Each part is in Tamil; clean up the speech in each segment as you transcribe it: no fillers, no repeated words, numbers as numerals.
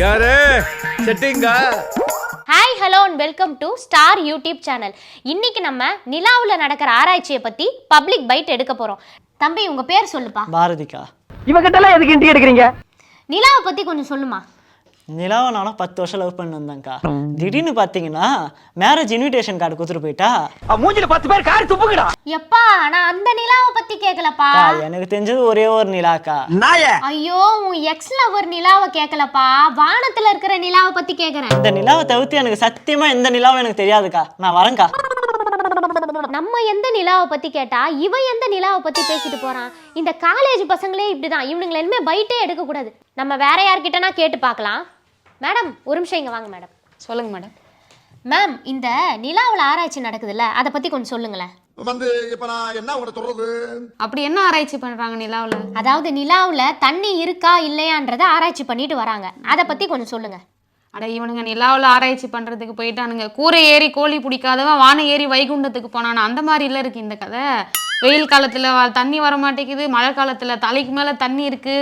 யாரு செட்டிங்கா? Hi hello and welcome to star YouTube channel. இன்னைக்கு நம்ம நிலாவுல நடக்கிற ஆராய்ச்சியை பத்தி பப்ளிக் பைட் எடுக்க போறோம். தம்பி உங்க பேர் சொல்லுப்பா. பாரதிக்கா. இவகிட்ட எல்லாம் எதுக்கு இன்டி எடுக்கிறீங்க? நிலாவை பத்தி கொஞ்சம் சொல்லுமா. நிலாவை நானும் 10 வருஷம் லவ் பண்ணி வந்தேன்க்கா. திடீர்னு பார்த்தீங்கன்னா மேரேஜ் இன்விடேஷன் கார்டு கொடுத்துட்டு போயிட்டா. மூஞ்சில 10 பேர் காரி துப்புங்கடா. எப்பா நான் அந்த நிலாவை பத்தி கேட்கலப்பா. எனக்கு தெரிஞ்சது ஒரே ஒரு நிலாக்கா. ஐயோ உன் எக்ஸ் லவர் நிலாவை கேட்கலப்பா, வானத்துல இருக்கிற நிலாவை பத்தி கேக்குறேன். இந்த நிலாவை தவிர்த்து எனக்கு சத்தியமா எந்த நிலாவும் எனக்கு தெரியாதுக்கா. நான் வரேன்க்கா. நம்ம எந்த நிலாவை பத்தி கேட்டா இவன் எந்த நிலாவை பத்தி பேசிட்டு போறான். இந்த காலேஜ் பசங்களே இப்படிதான், இவனுங்களை இனிமே பைட்டே எடுக்க கூடாது. நம்ம வேற யார்கிட்டனா கேட்டு பார்க்கலாம். மேடம் ஒரு நிமிஷம் இங்க வாங்க மேடம். சொல்லுங்க மேடம். மேம் இந்த நிலாவுல ஆராய்ச்சி நடக்குதுல்ல, அதை பத்தி கொஞ்சம் சொல்லுங்களேன். இப்ப நான் என்ன உங்களை சொல்றது? அப்படி என்ன ஆராய்ச்சி பண்றாங்க நிலாவுல? அதாவது நிலாவுல தண்ணி இருக்கா இல்லையான்றதை ஆராய்ச்சி பண்ணிட்டு வராங்க, அதை பத்தி கொஞ்சம் சொல்லுங்க. அட இவனுங்க நிலாவுல ஆராய்ச்சி பண்றதுக்கு போயிட்டானுங்க. கூரை ஏறி கோழி பிடிக்காதவன் வானம் ஏறி வைகுண்டத்துக்கு போனானு அந்த மாதிரி இல்ல இருக்கு இந்த கதை. வெயில் காலத்துல தண்ணி வர மாட்டேங்குது, மழை காலத்துல தலைக்கு மேல தண்ணி இருக்கு,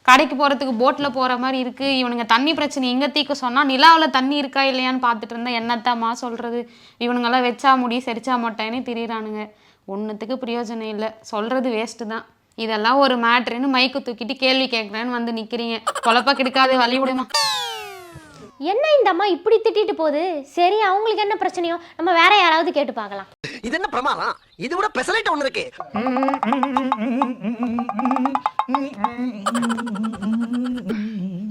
கடைக்கு போறதுக்கு போட்ல போற மாதிரி இருக்கு. இவனுங்க தண்ணி பிரச்சனை எங்க தீக்க சொன்னா நிலாவுல தண்ணி இருக்கா இல்லையான்னு பார்த்துட்டு இருந்தா என்னத்தாமா சொல்றது. இவனுங்கெல்லாம் வச்சா முடி சரிச்சா மாட்டேன்னு திரியிறானுங்க. ஒன்றுத்துக்கு பிரயோஜனம் இல்லை, சொல்றது வேஸ்ட்டு தான். இதெல்லாம் ஒரு மேட்ருன்னு மைக்கு தூக்கிட்டு கேள்வி கேட்குறேன்னு வந்து நிற்கிறீங்க. குழப்ப கிடைக்காது வழி விடுமா. என்ன இந்த அம்மா இப்படி திட்டிட்டு போகுது? சரி அவங்களுக்கு என்ன பிரச்சனையோ நம்ம வேற யாராவது கேட்டு பார்க்கலாம். இது என்ன பிரமாதம்? இது விட பெசலைட் ஒண்ணு இருக்கு.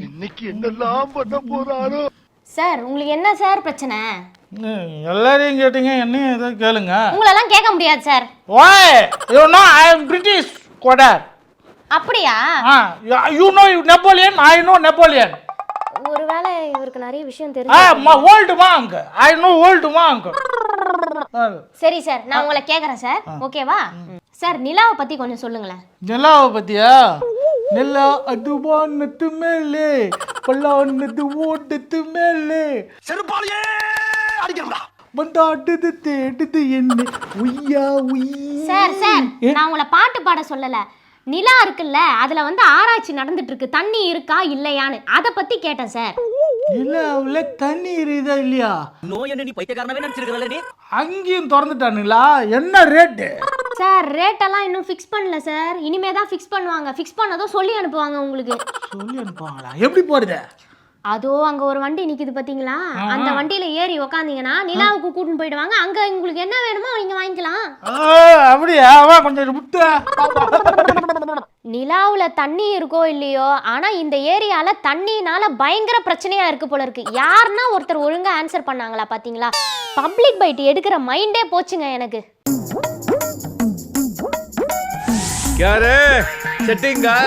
இன்னைக்கு என்னெல்லாம் பண்ண போறாரோ? சார் உங்களுக்கு என்ன சார் பிரச்சனை? எல்லாரையும் கேட்டீங்க, என்னையும் ஏதோ கேளுங்க. உங்களெல்லாம் கேட்க முடியாது sir. Why? You know I am British squatter. அப்படியா? You know Napoleon, I know Napoleon. ஒருவேளை இவருக்கு நிறைய விஷயம் தெரியும். Old monk. I know old monk. சரி சார் நான் உங்களை கேட்குறேன் சார், ஓகேவா? சார் நிலாவை பத்தி கொஞ்சம் சொல்லுங்களேன். நிலாவை பத்தியா? நிலா அது வானத்து மேலே பல்லானது ஓட்டத்து மேலே செருப்பாலையே அடிக்கணும்டா. வந்தாடுது தேடுது என்ன உய்யா உய். சார் சார் நான் உங்களை பாட்டு பாட சொல்லல. நிலா இருக்குல்ல, அதுல வந்து ஆராய்ச்சி நடந்துட்டு இருக்கு, தண்ணி இருக்கா இல்லையான்னு, அதை பத்தி கேட்டேன் சார். நிலாவுல தண்ணி இருக்குதா இல்லையா? நோய் என்ன நீ பைத்தியக்காரனவே நினைச்சிருக்கல. அங்கேயும் திறந்துட்டானுங்களா? என்ன ரேட்டு சார்? ரேட்டெல்லாம் இன்னும் ஃபிக்ஸ் பண்ணல சார், இனிமே தான் ஃபிக்ஸ் பண்ணுவாங்க. ஃபிக்ஸ் பண்ணதும் சொல்லி அனுப்புவாங்க உங்களுக்கு. சொல்லி அனுப்புவாங்களா? எப்படி போறது? அதோ அங்க ஒரு வண்டி நிக்குது பாத்தீங்களா, அந்த வண்டியில ஏறி உக்காந்தீங்கன்னா நிலாவுக்கு கூட்டின்னு போயிடுவாங்க. அங்க உங்களுக்கு என்ன வேணுமோ நீங்க வாங்கிக்கலாம். அப்படியா? கொஞ்சம் முட்டை. நிலாவுல தண்ணி இருக்கோ இல்லையோ, ஆனா இந்த ஏரியால தண்ணினால பயங்கர பிரச்சனையா இருக்கு போல இருக்கு. யாருன்னா ஒருத்தர் ஒழுங்கா ஆன்சர் பண்ணாங்களா பாத்தீங்களா? பப்ளிக் பைட் எடுக்கிற மைண்டே போச்சுங்க எனக்கு. யாரு செட்டிங்கா?